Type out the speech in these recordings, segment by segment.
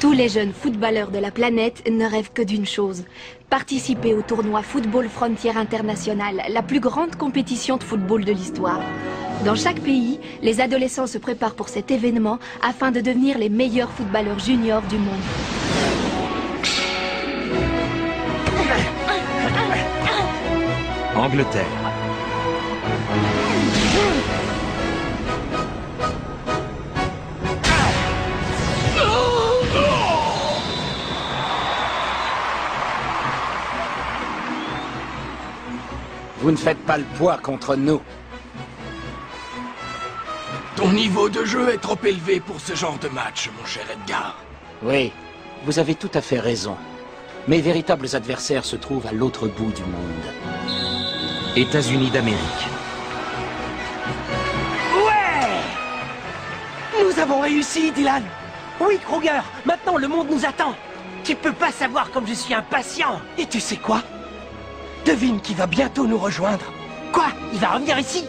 Tous les jeunes footballeurs de la planète ne rêvent que d'une chose, participer au tournoi Football Frontier International, la plus grande compétition de football de l'histoire. Dans chaque pays, les adolescents se préparent pour cet événement afin de devenir les meilleurs footballeurs juniors du monde. Angleterre. Vous ne faites pas le poids contre nous. Ton niveau de jeu est trop élevé pour ce genre de match, mon cher Edgar. Oui, vous avez tout à fait raison. Mes véritables adversaires se trouvent à l'autre bout du monde. États-Unis d'Amérique. Ouais! Nous avons réussi, Dylan. Oui, Kruger, maintenant le monde nous attend. Tu peux pas savoir comme je suis impatient. Et tu sais quoi? Devine qui va bientôt nous rejoindre. Quoi? Il va revenir ici?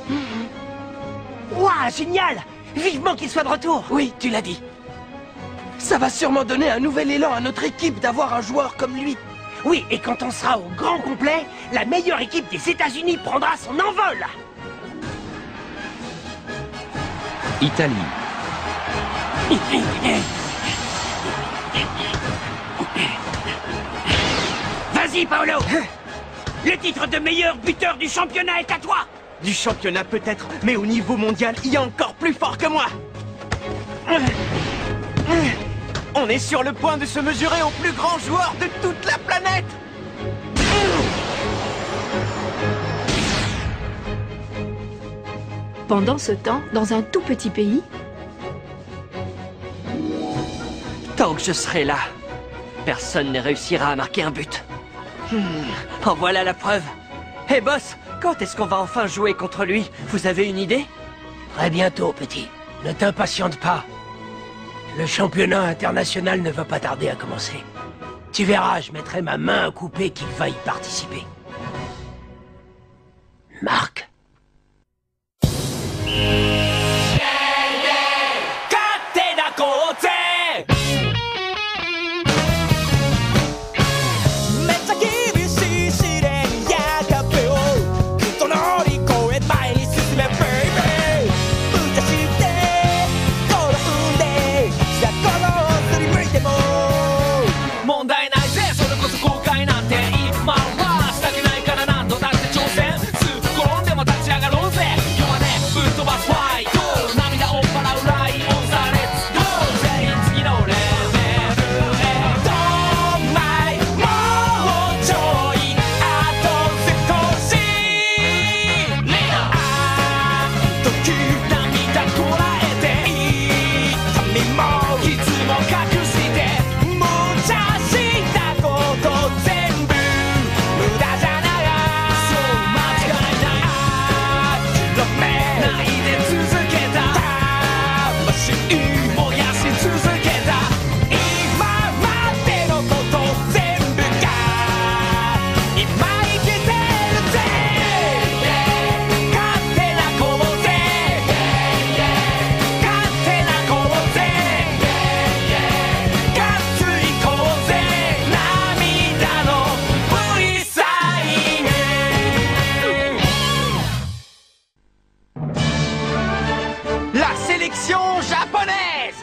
Ouah, génial! Vivement qu'il soit de retour. Oui, tu l'as dit. Ça va sûrement donner un nouvel élan à notre équipe d'avoir un joueur comme lui. Oui, et quand on sera au grand complet, la meilleure équipe des États-Unis prendra son envol. Italie. Vas-y, Paolo! Le titre de meilleur buteur du championnat est à toi! Du championnat peut-être, mais au niveau mondial, il y a encore plus fort que moi! On est sur le point de se mesurer au plus grand joueur de toute la planète! Pendant ce temps, dans un tout petit pays, Tant que je serai là, personne ne réussira à marquer un but. En voilà la preuve. Hé boss, quand est-ce qu'on va enfin jouer contre lui? Vous avez une idée? Très bientôt, petit. Ne t'impatiente pas. Le championnat international ne va pas tarder à commencer. Tu verras, je mettrai ma main à couper qu'il va y participer. Marc. La sélection japonaise!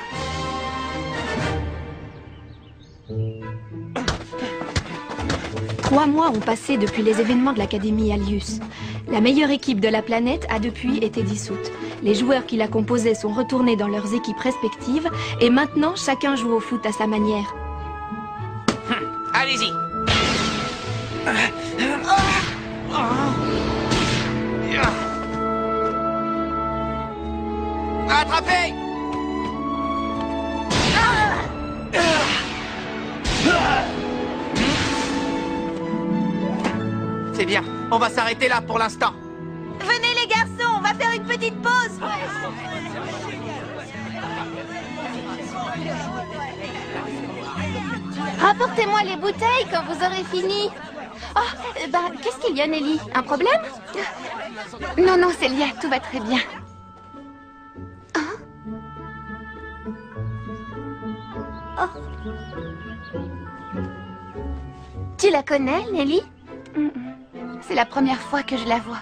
Trois mois ont passé depuis les événements de l'Académie Alius. La meilleure équipe de la planète a depuis été dissoute. Les joueurs qui la composaient sont retournés dans leurs équipes respectives et maintenant chacun joue au foot à sa manière. Allez-y! Attrapez! C'est bien, on va s'arrêter là pour l'instant. Venez les garçons, on va faire une petite pause. Rapportez-moi les bouteilles quand vous aurez fini. Oh, qu'est-ce qu'il y a, Nelly? Un problème? Non, non, Célia, tout va très bien. Tu la connais, Nelly? C'est la première fois que je la vois.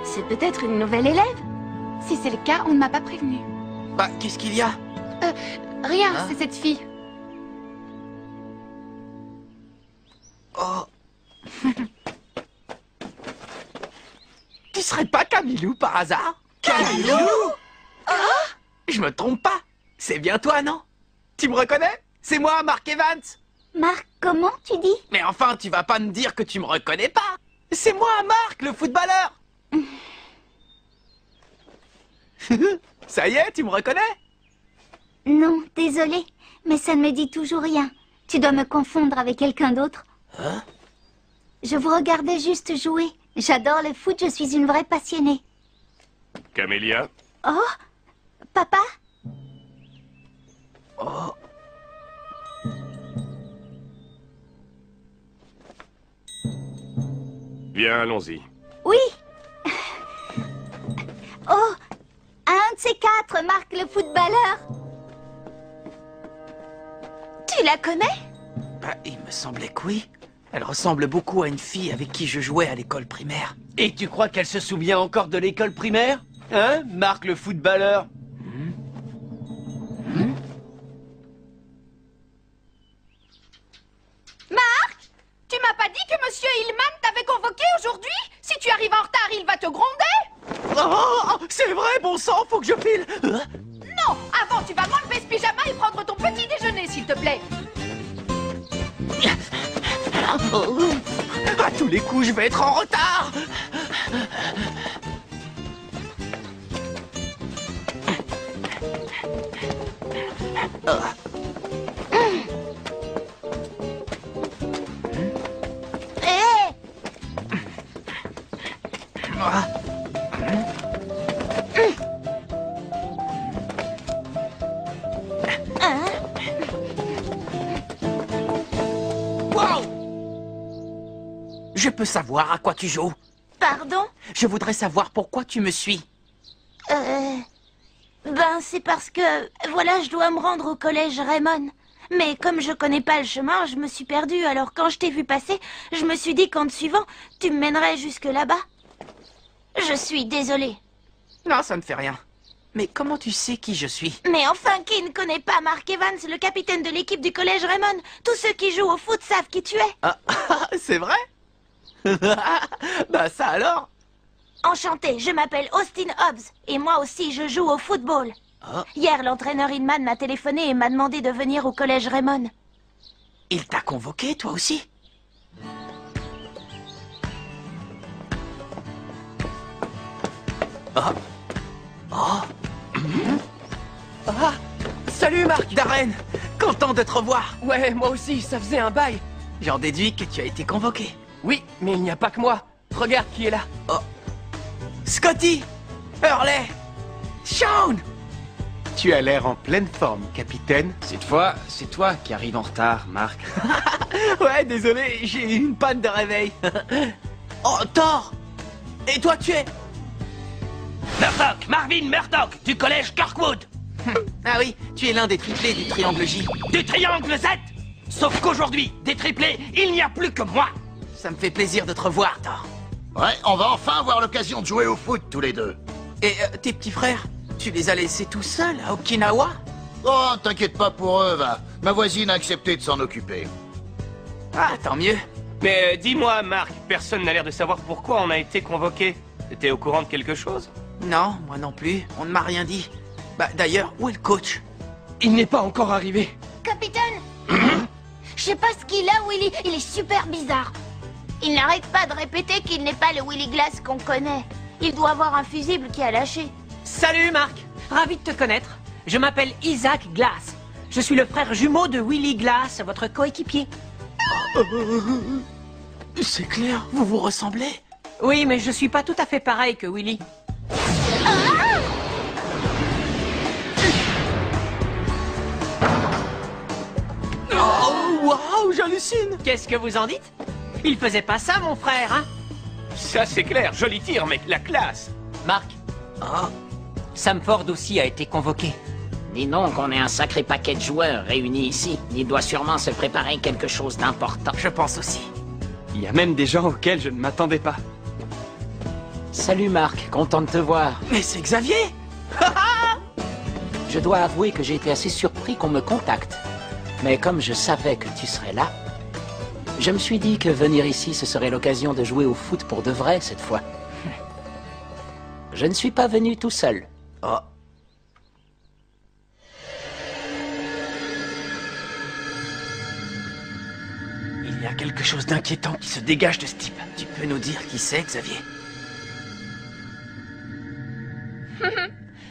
C'est peut-être une nouvelle élève? Si c'est le cas, on ne m'a pas prévenu. Bah, qu'est-ce qu'il y a? Rien, c'est cette fille. Oh, Tu serais pas Camilou par hasard? Camilou? Je me trompe pas. C'est bien toi, non? Tu me reconnais? C'est moi, Mark Evans. Marc, comment tu dis? Mais enfin, tu vas pas me dire que tu me reconnais pas. C'est moi, Marc, le footballeur. Ça y est, tu me reconnais? Non, désolé, mais ça ne me dit toujours rien. Tu dois me confondre avec quelqu'un d'autre. Hein? Je vous regardais juste jouer. J'adore le foot, je suis une vraie passionnée. Camélia? Oh, papa? Oh, Bien, allons-y. Oui. Oh, un de ces quatre, Marc le footballeur. Tu la connais? bah, il me semblait que oui. Elle ressemble beaucoup à une fille avec qui je jouais à l'école primaire. Et tu crois qu'elle se souvient encore de l'école primaire? Hein, Marc le footballeur? Marc, tu m'as pas dit que Monsieur Hillman t'avait convoqué aujourd'hui? Si tu arrives en retard, il va te gronder. Oh, c'est vrai, bon sang, faut que je file. Non, avant tu vas m'enlever ce pyjama et prendre ton petit déjeuner, s'il te plaît. À tous les coups, je vais être en retard. Hé, Wow! Je peux savoir à quoi tu joues? pardon? Je voudrais savoir pourquoi tu me suis. Ben, c'est parce que, voilà, je dois me rendre au collège Raymond. Mais comme je connais pas le chemin, je me suis perdue. Alors quand je t'ai vu passer, je me suis dit qu'en te suivant, tu me mènerais jusque là-bas. Je suis désolée. Non, ça ne fait rien. Mais comment tu sais qui je suis? Mais enfin, qui ne connaît pas Mark Evans, le capitaine de l'équipe du collège Raymond? Tous ceux qui jouent au foot savent qui tu es. Ah, c'est vrai? Bah ça alors? Enchantée, je m'appelle Austin Hobbs. Et moi aussi, je joue au football. Oh. Hier, l'entraîneur Hillman m'a téléphoné et m'a demandé de venir au collège Raymond. Il t'a convoqué, toi aussi? Oh. Oh. Ah, salut Marc Darren. Content de te revoir. Ouais, moi aussi, ça faisait un bail. J'en déduis que tu as été convoqué. Oui, mais il n'y a pas que moi. Regarde qui est là. Oh. Scotty, Hurley, Sean. Tu as l'air en pleine forme, capitaine. Cette fois, c'est toi qui arrives en retard, Marc. Ouais, désolé, j'ai eu une panne de réveil. Oh, Thor. Et toi, tu es? Murdoch, Marvin Murdoch, du collège Kirkwood. Ah oui, tu es l'un des triplés du triangle J. Du triangle Z. Sauf qu'aujourd'hui, des triplés, il n'y a plus que moi. Ça me fait plaisir de te revoir, Thor. Ouais, on va enfin avoir l'occasion de jouer au foot tous les deux. Et tes petits frères, tu les as laissés tout seuls à Okinawa? Oh, t'inquiète pas pour eux, va. Ma voisine a accepté de s'en occuper. Ah, tant mieux. Mais dis-moi, Marc, personne n'a l'air de savoir pourquoi on a été convoqué. T'étais au courant de quelque chose? Non, moi non plus. On ne m'a rien dit. Bah, d'ailleurs, où est le coach? Il n'est pas encore arrivé. Capitaine, je sais pas ce qu'il a, Willy. Il est super bizarre. Il n'arrête pas de répéter qu'il n'est pas le Willy Glass qu'on connaît. Il doit avoir un fusible qui a lâché. Salut Marc, ravi de te connaître. Je m'appelle Isaac Glass. Je suis le frère jumeau de Willy Glass, votre coéquipier. C'est clair, vous vous ressemblez. Oui, mais je suis pas tout à fait pareil que Willy. Oh, waouh, j'hallucine. Qu'est-ce que vous en dites? Il faisait pas ça, mon frère, hein? Ça c'est clair, joli tir, mec, la classe. Marc, Ah, Sam Ford aussi a été convoqué. Dis donc, on est un sacré paquet de joueurs réunis ici. Il doit sûrement se préparer quelque chose d'important. Je pense aussi. Il y a même des gens auxquels je ne m'attendais pas. Salut Marc, content de te voir. Mais c'est Xavier! Je dois avouer que j'ai été assez surpris qu'on me contacte. Mais comme je savais que tu serais là, je me suis dit que venir ici, ce serait l'occasion de jouer au foot pour de vrai cette fois. Je ne suis pas venu tout seul. Oh. Il y a quelque chose d'inquiétant qui se dégage de ce type. Tu peux nous dire qui c'est, Xavier?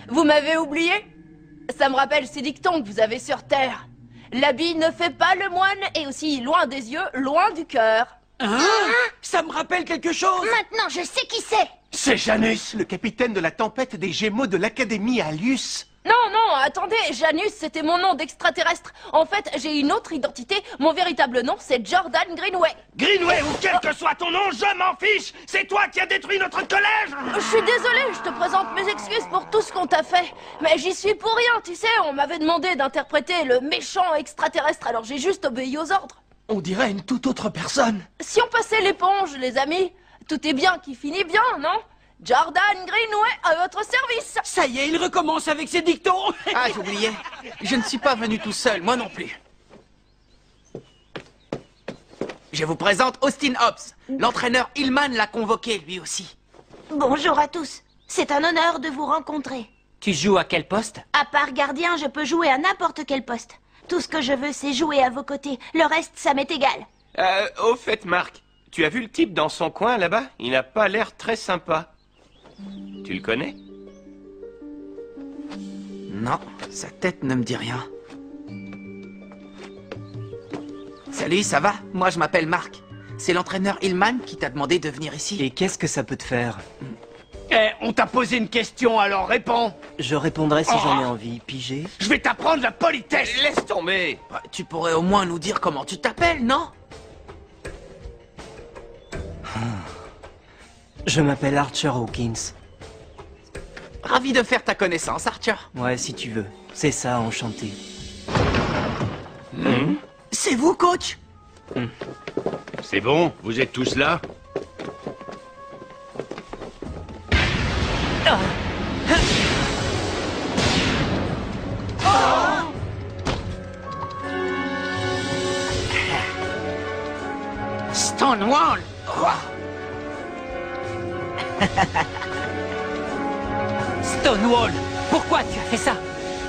Vous m'avez oublié? Ça me rappelle ces dictons que vous avez sur Terre. L'habit ne fait pas le moine, et aussi loin des yeux, loin du cœur. Hein? Ça me rappelle quelque chose! Maintenant, je sais qui c'est! C'est Janus, le capitaine de la tempête des Gémeaux de l'Académie Alius. Non, non, attendez, Janus, c'était mon nom d'extraterrestre. En fait, j'ai une autre identité. Mon véritable nom, c'est Jordan Greenway. Greenway, ou quel que soit ton nom, je m'en fiche! C'est toi qui as détruit notre collège! Je suis désolée, je te présente mes excuses pour tout ce qu'on t'a fait. Mais j'y suis pour rien, tu sais, on m'avait demandé d'interpréter le méchant extraterrestre, alors j'ai juste obéi aux ordres. On dirait une toute autre personne. Si on passait l'éponge, les amis, tout est bien qui finit bien, non? Jordan Greenway à votre service. Ça y est, il recommence avec ses dictons. Ah, j'oubliais. Je ne suis pas venu tout seul, moi non plus. Je vous présente Austin Hobbs. L'entraîneur Hillman l'a convoqué, lui aussi. Bonjour à tous. C'est un honneur de vous rencontrer. Tu joues à quel poste? À part gardien, je peux jouer à n'importe quel poste. Tout ce que je veux, c'est jouer à vos côtés. Le reste, ça m'est égal. Au fait, Marc, tu as vu le type dans son coin, là-bas? Il n'a pas l'air très sympa. Tu le connais? Non, sa tête ne me dit rien. Salut, ça va? Moi, je m'appelle Marc. C'est l'entraîneur Hillman qui t'a demandé de venir ici. Et qu'est-ce que ça peut te faire? Eh, on t'a posé une question, alors réponds! Je répondrai si j'en ai envie, pigé. Je vais t'apprendre la politesse! Laisse tomber! Bah, tu pourrais au moins nous dire comment tu t'appelles, non? Je m'appelle Archer Hawkins. Ravi de faire ta connaissance, Archer. Ouais, si tu veux. C'est ça, enchanté. C'est vous, coach? C'est bon, vous êtes tous là? Stonewall! Stonewall, pourquoi tu as fait ça?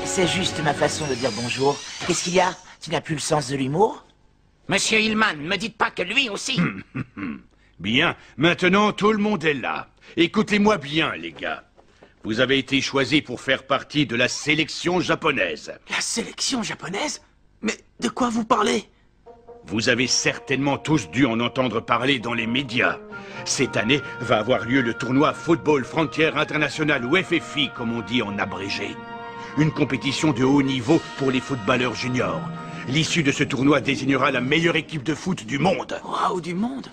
C'est juste ma façon de dire bonjour. Qu'est-ce qu'il y a? Tu n'as plus le sens de l'humour? Monsieur Hillman, ne me dites pas que lui aussi. Bien, maintenant tout le monde est là. Écoutez-moi bien, les gars. Vous avez été choisis pour faire partie de la sélection japonaise. La sélection japonaise? Mais de quoi vous parlez? Vous avez certainement tous dû en entendre parler dans les médias. Cette année va avoir lieu le tournoi Football Frontier International, ou FFI comme on dit en abrégé. Une compétition de haut niveau pour les footballeurs juniors. L'issue de ce tournoi désignera la meilleure équipe de foot du monde. Waouh, du monde?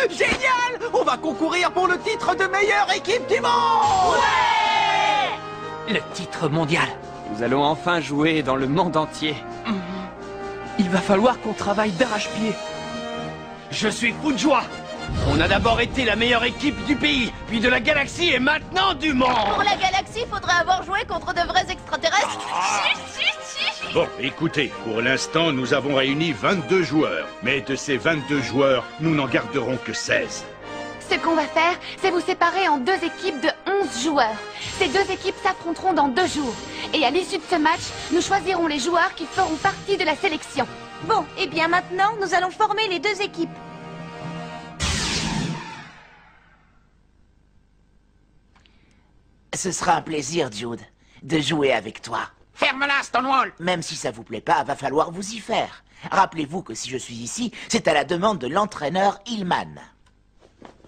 Génial! On va concourir pour le titre de meilleure équipe du monde! Ouais! Le titre mondial. Nous allons enfin jouer dans le monde entier. Il va falloir qu'on travaille d'arrache-pied. Je suis fou de joie! On a d'abord été la meilleure équipe du pays, puis de la galaxie et maintenant du monde! Pour la galaxie, faudrait avoir joué contre de vrais extraterrestres. Bon, écoutez, pour l'instant, nous avons réuni 22 joueurs. Mais de ces 22 joueurs, nous n'en garderons que 16. Ce qu'on va faire, c'est vous séparer en 2 équipes de 11 joueurs. Ces 2 équipes s'affronteront dans 2 jours. Et à l'issue de ce match, nous choisirons les joueurs qui feront partie de la sélection. Bon, et bien maintenant, nous allons former les 2 équipes. Ce sera un plaisir, Jude, de jouer avec toi. Ferme-la, Stonewall! Même si ça vous plaît pas, va falloir vous y faire. Rappelez-vous que si je suis ici, c'est à la demande de l'entraîneur Hillman.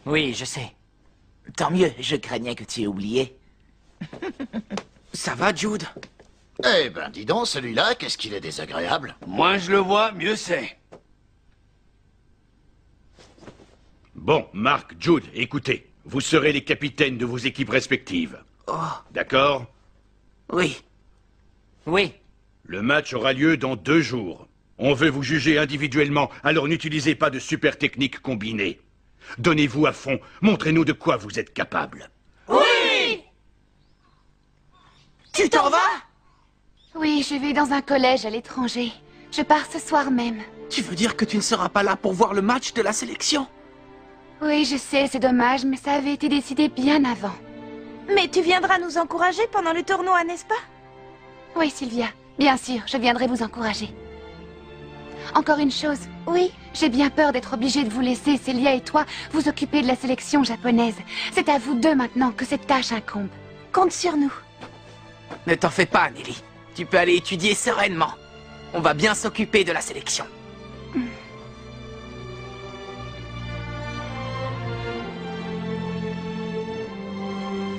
Oui, je sais. Tant mieux, je craignais que tu aies oublié. Ça va, Jude? Eh ben, dis donc, celui-là, qu'est-ce qu'il est désagréable. Moins je le vois, mieux c'est. Bon, Marc, Jude, écoutez. Vous serez les capitaines de vos équipes respectives. D'accord? Oui. Oui. Le match aura lieu dans 2 jours. On veut vous juger individuellement, alors n'utilisez pas de super techniques combinées. Donnez-vous à fond, montrez-nous de quoi vous êtes capable. Oui! Tu t'en vas? Oui, je vais dans un collège à l'étranger. Je pars ce soir même. Tu veux dire que tu ne seras pas là pour voir le match de la sélection? Oui, je sais, c'est dommage, mais ça avait été décidé bien avant. Mais tu viendras nous encourager pendant le tournoi, n'est-ce pas? Oui, Sylvia. Bien sûr, je viendrai vous encourager. Encore une chose. Oui. J'ai bien peur d'être obligée de vous laisser, Célia et toi, vous occuper de la sélection japonaise. C'est à vous deux maintenant que cette tâche incombe. Compte sur nous. Ne t'en fais pas, Nelly. Tu peux aller étudier sereinement. On va bien s'occuper de la sélection.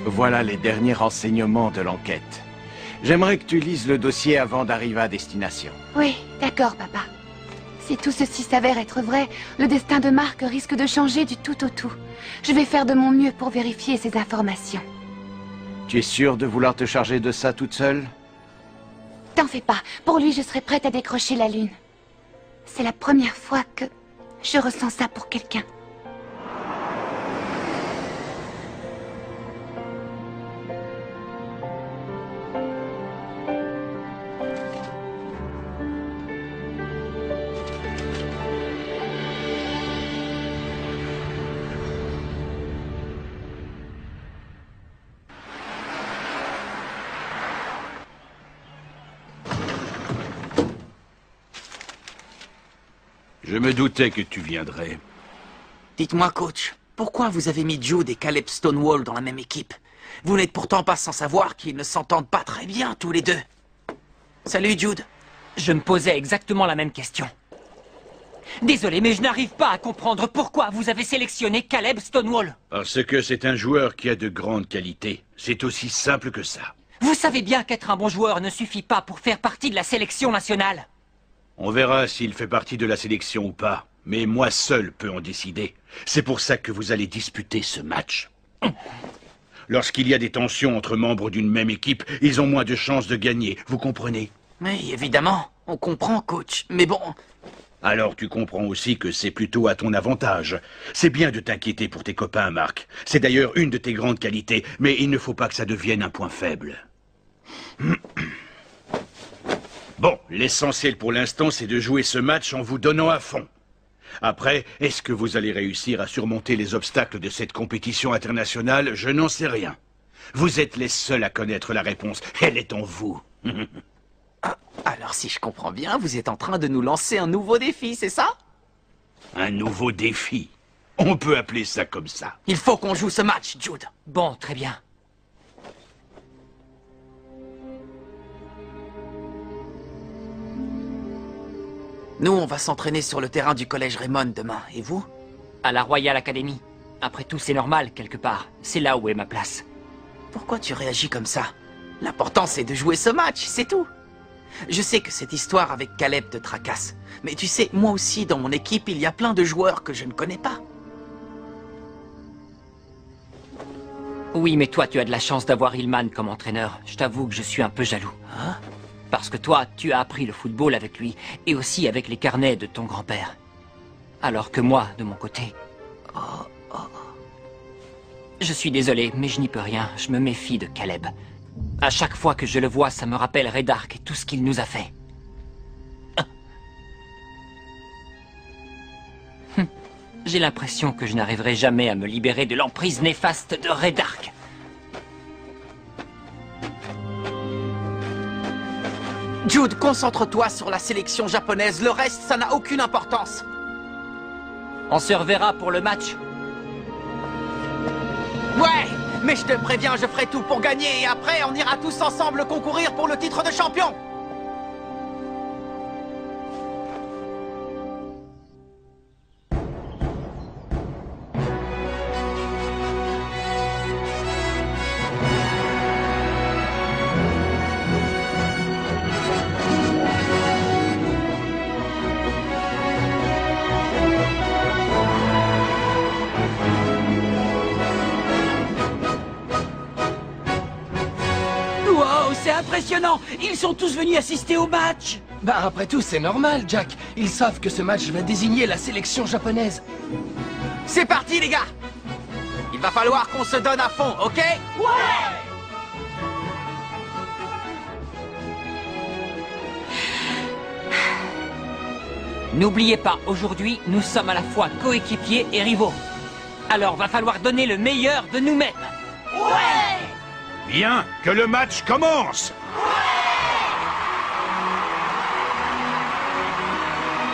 Voilà les derniers renseignements de l'enquête. J'aimerais que tu lises le dossier avant d'arriver à destination. Oui, d'accord, papa. Si tout ceci s'avère être vrai, le destin de Marc risque de changer du tout au tout. Je vais faire de mon mieux pour vérifier ces informations. Tu es sûre de vouloir te charger de ça toute seule? T'en fais pas, pour lui je serai prête à décrocher la lune. C'est la première fois que je ressens ça pour quelqu'un. Je me doutais que tu viendrais. Dites-moi, coach, pourquoi vous avez mis Jude et Caleb Stonewall dans la même équipe? Vous n'êtes pourtant pas sans savoir qu'ils ne s'entendent pas très bien, tous les deux. Salut, Jude. Je me posais exactement la même question. Désolé, mais je n'arrive pas à comprendre pourquoi vous avez sélectionné Caleb Stonewall. Parce que c'est un joueur qui a de grandes qualités. C'est aussi simple que ça. Vous savez bien qu'être un bon joueur ne suffit pas pour faire partie de la sélection nationale. On verra s'il fait partie de la sélection ou pas. Mais moi seul peux en décider. C'est pour ça que vous allez disputer ce match. Lorsqu'il y a des tensions entre membres d'une même équipe, ils ont moins de chances de gagner. Vous comprenez? Oui, évidemment. On comprend, coach. Mais bon... Alors tu comprends aussi que c'est plutôt à ton avantage. C'est bien de t'inquiéter pour tes copains, Marc. C'est d'ailleurs une de tes grandes qualités, mais il ne faut pas que ça devienne un point faible. Bon, l'essentiel pour l'instant, c'est de jouer ce match en vous donnant à fond. Après, est-ce que vous allez réussir à surmonter les obstacles de cette compétition internationale? Je n'en sais rien. Vous êtes les seuls à connaître la réponse. Elle est en vous. Alors si je comprends bien, vous êtes en train de nous lancer un nouveau défi, c'est ça? Un nouveau défi. On peut appeler ça comme ça. Il faut qu'on joue ce match, Jude. Bon, très bien. Nous, on va s'entraîner sur le terrain du collège Raymond demain. Et vous? À la Royal Academy. Après tout, c'est normal, quelque part. C'est là où est ma place. Pourquoi tu réagis comme ça? L'important, c'est de jouer ce match, c'est tout. Je sais que cette histoire avec Caleb te tracasse. Mais tu sais, moi aussi, dans mon équipe, il y a plein de joueurs que je ne connais pas. Oui, mais toi, tu as de la chance d'avoir Hillman comme entraîneur. Je t'avoue que je suis un peu jaloux. Hein? Parce que toi, tu as appris le football avec lui, et aussi avec les carnets de ton grand-père. Alors que moi, de mon côté... Je suis désolé, mais je n'y peux rien. Je me méfie de Caleb. À chaque fois que je le vois, ça me rappelle Red Ark et tout ce qu'il nous a fait. J'ai l'impression que je n'arriverai jamais à me libérer de l'emprise néfaste de Red Ark. Jude, concentre-toi sur la sélection japonaise. Le reste, ça n'a aucune importance. On se reverra pour le match. Ouais, mais je te préviens, je ferai tout pour gagner. Et après, on ira tous ensemble concourir pour le titre de champion. impressionnant. Ils sont tous venus assister au match. Bah après tout, c'est normal, Jack. Ils savent que ce match va désigner la sélection japonaise. C'est parti, les gars! Il va falloir qu'on se donne à fond, ok? Ouais! N'oubliez pas, aujourd'hui, nous sommes à la fois coéquipiers et rivaux. Alors, va falloir donner le meilleur de nous-mêmes. Ouais! Bien, que le match commence!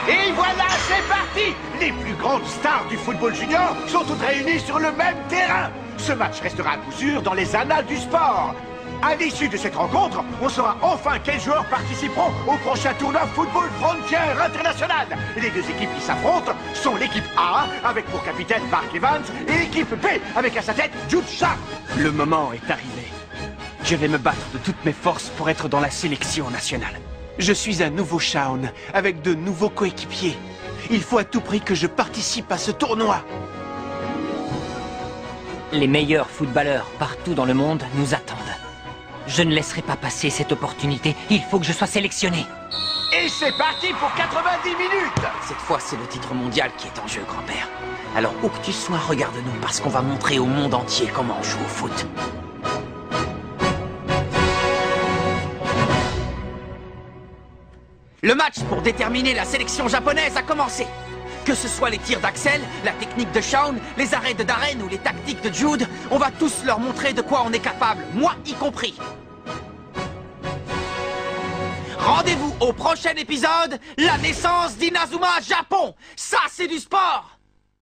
Et voilà, c'est parti! Les plus grandes stars du football junior sont toutes réunies sur le même terrain. Ce match restera à coup sûr dans les annales du sport. À l'issue de cette rencontre, on saura enfin quels joueurs participeront au prochain tournoi Football Frontier International. Les deux équipes qui s'affrontent sont l'équipe A, avec pour capitaine Mark Evans, et l'équipe B, avec à sa tête Jude Sharp. Le moment est arrivé. Je vais me battre de toutes mes forces pour être dans la sélection nationale. Je suis un nouveau Shaun, avec de nouveaux coéquipiers. Il faut à tout prix que je participe à ce tournoi. Les meilleurs footballeurs partout dans le monde nous attendent. Je ne laisserai pas passer cette opportunité. Il faut que je sois sélectionné. Et c'est parti pour 90 minutes! Cette fois, c'est le titre mondial qui est en jeu, grand-père. Alors, où que tu sois, regarde-nous, parce qu'on va montrer au monde entier comment on joue au foot. Le match pour déterminer la sélection japonaise a commencé. Que ce soit les tirs d'Axel, la technique de Shaun, les arrêts de Darren ou les tactiques de Jude, on va tous leur montrer de quoi on est capable, moi y compris. Rendez-vous au prochain épisode, la naissance d'Inazuma Japon. Ça, c'est du sport!